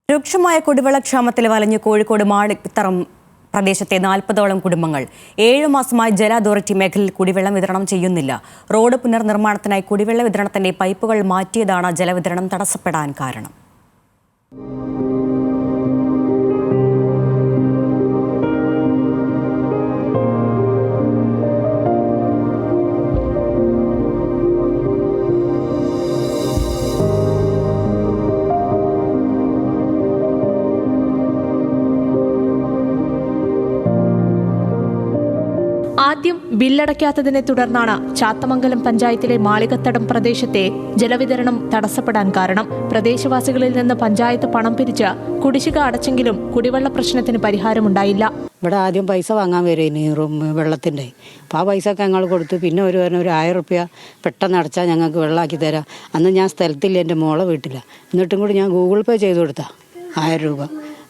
രൂക്ഷമായ കുടിവെള്ളക്ഷാമത്തിൽ വലഞ്ഞ് കോഴിക്കോട് മാളിത്തറം പ്രദേശത്തെ 40ഓളം കുടുംബങ്ങൾ 7 മാസമായി ജല അതോറിറ്റി മേഖലയിൽ കുടിവെള്ളം വിതരണം ചെയ്യുന്നില്ല. റോഡ് പുനർനിർമ്മാണത്തിനായി കുടിവെള്ള വിതരണത്തിന്റെ പൈപ്പുകൾ മാറ്റിയതാണ് ജലവിതരണം തടസ്സപ്പെടാൻ കാരണം. ആദ്യം ബില്ലടയ്ക്കാത്തതിനെ തുടർന്നാണ് ചാത്തമംഗലം പഞ്ചായത്തിലെ മാളികത്തടം പ്രദേശത്തെ ജലവിതരണം തടസ്സപ്പെടാൻ കാരണം. പ്രദേശവാസികളിൽ നിന്ന് പഞ്ചായത്ത് പണം പിരിച്ച് കുടിശ്ശിക അടച്ചെങ്കിലും കുടിവെള്ള പ്രശ്നത്തിന് പരിഹാരമുണ്ടായില്ല. ഇവിടെ ആദ്യം പൈസ വാങ്ങാൻ വരുമായിരുന്നു വെള്ളത്തിൻ്റെ. അപ്പോൾ ആ പൈസ ഒക്കെ ഞങ്ങൾ കൊടുത്തു. പിന്നെ ഒരു 1000 റുപ്യ പെട്ടെന്ന് അടച്ചാൽ ഞങ്ങൾക്ക് വെള്ളമാക്കി തരാം. അന്ന് ഞാൻ സ്ഥലത്തില്ല, എൻ്റെ മോളെ വീട്ടില്ല. എന്നിട്ടും കൂടി ഞാൻ ഗൂഗിൾ പേ ചെയ്ത് കൊടുത്താ 1000 രൂപ.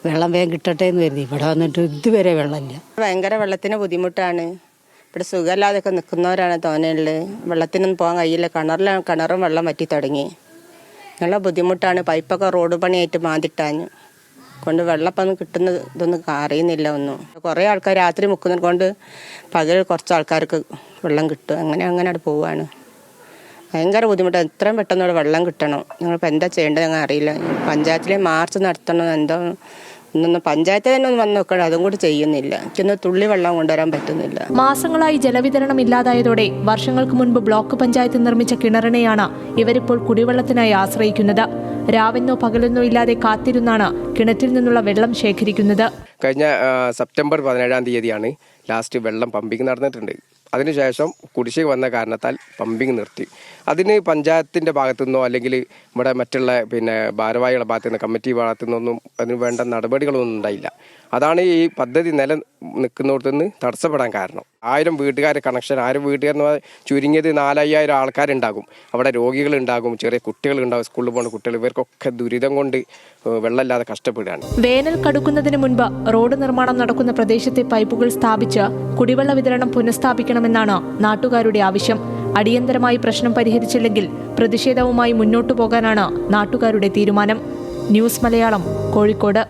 വെള്ളം വേഗം കിട്ടട്ടെ എന്ന് കരുതി. ഇവിടെ വന്നിട്ട് ഇതുവരെ വെള്ളമില്ല. ഭയങ്കര വെള്ളത്തിന് ബുദ്ധിമുട്ടാണ്. ഇവിടെ സുഖമില്ലാതെയൊക്കെ നിൽക്കുന്നവരാണ് തോന്നുന്നത്. വെള്ളത്തിനൊന്നും പോകാൻ കഴിയില്ല. കിണറും വെള്ളം വറ്റി തുടങ്ങി. നല്ല ബുദ്ധിമുട്ടാണ്. പൈപ്പൊക്കെ റോഡ് പണിയായിട്ട് മാതിട്ടാഞ്ഞു കൊണ്ട് വെള്ളപ്പൊന്നും കിട്ടുന്നത് ഇതൊന്നും അറിയുന്നില്ല ഒന്നും. കുറേ ആൾക്കാർ രാത്രി മുക്കുന്നത് കൊണ്ട് പകൽ കുറച്ച് ആൾക്കാർക്ക് വെള്ളം കിട്ടും. അങ്ങനെ പോവുകയാണ്. ഭയങ്കര ബുദ്ധിമുട്ടാണ്. എത്രയും പെട്ടെന്ന് ഇവിടെ വെള്ളം കിട്ടണം. ഞങ്ങളിപ്പോൾ എന്താ ചെയ്യേണ്ടത് ഞങ്ങൾ അറിയില്ല. പഞ്ചായത്തിലെ മാർച്ച് നടത്തണം. എന്തോ ഒന്നൊന്നും പഞ്ചായത്ത് തന്നെ ഒന്ന് വന്ന് നോക്കണം. അതും കൂടി ചെയ്യുന്നില്ല. എനിക്കൊന്ന് തുള്ളി വെള്ളം കൊണ്ടുവരാൻ പറ്റുന്നില്ല. മാസങ്ങളായി ജലവിതരണം ഇല്ലാതായതോടെ വർഷങ്ങൾക്ക് മുൻപ് ബ്ലോക്ക് പഞ്ചായത്ത് നിർമ്മിച്ച കിണറിനെയാണ് ഇവരിപ്പോൾ കുടിവെള്ളത്തിനായി ആശ്രയിക്കുന്നത്. രാവെന്നോ പകലെന്നോ ഇല്ലാതെ കാത്തിരുന്നാണ് കിണറ്റിൽ നിന്നുള്ള വെള്ളം ശേഖരിക്കുന്നത്. കഴിഞ്ഞ സെപ്റ്റംബർ 17-ാം തീയതിയാണ് ലാസ്റ്റ് വെള്ളം പമ്പിങ് നടന്നിട്ടുണ്ട്. അതിനുശേഷം കുടിശ്ശിക വന്ന കാരണത്താൽ പമ്പിങ് നിർത്തി. അതിന് പഞ്ചായത്തിൻ്റെ ഭാഗത്തു നിന്നോ അല്ലെങ്കിൽ ഇവിടെ മറ്റുള്ള ഭാരവാഹികളുടെ ഭാഗത്തു നിന്ന് കമ്മിറ്റി ഭാഗത്തു നിന്നൊന്നും അതിന് വേണ്ട നടപടികളൊന്നും ഉണ്ടായില്ല. അതാണ് ഈ പദ്ധതി നിൽക്കുന്നിടത്തു നിന്ന് തടസ്സപ്പെടാൻ കാരണം. 1000 വീട്ടുകാരെ കണക്ഷൻ 1000 വീട്ടുകാരെന്ന് പറഞ്ഞാൽ ചുരുങ്ങിയത് 4-5000 ആൾക്കാരുണ്ടാകും. അവിടെ രോഗികളുണ്ടാകും, ചെറിയ കുട്ടികളുണ്ടാകും, സ്കൂളിൽ പോകുന്ന കുട്ടികൾ. ഇവർക്കൊക്കെ ദുരിതം കൊണ്ട് വെള്ളമില്ലാതെ കഷ്ടപ്പെടുകയാണ്. വേനൽ കടുക്കുന്നതിന് മുൻപ് റോഡ് നിർമ്മാണം നടക്കുന്ന പ്രദേശത്തെ പൈപ്പുകൾ സ്ഥാപിച്ച് കുടിവെള്ള വിതരണം പുനഃസ്ഥാപിക്കണമെന്നാണ് നാട്ടുകാരുടെ ആവശ്യം. അടിയന്തരമായി പ്രശ്നം പരിഹരിച്ചില്ലെങ്കിൽ പ്രതിഷേധവുമായി മുന്നോട്ടു പോകാനാണ് നാട്ടുകാരുടെ തീരുമാനം. ന്യൂസ് മലയാളം, കോഴിക്കോട്.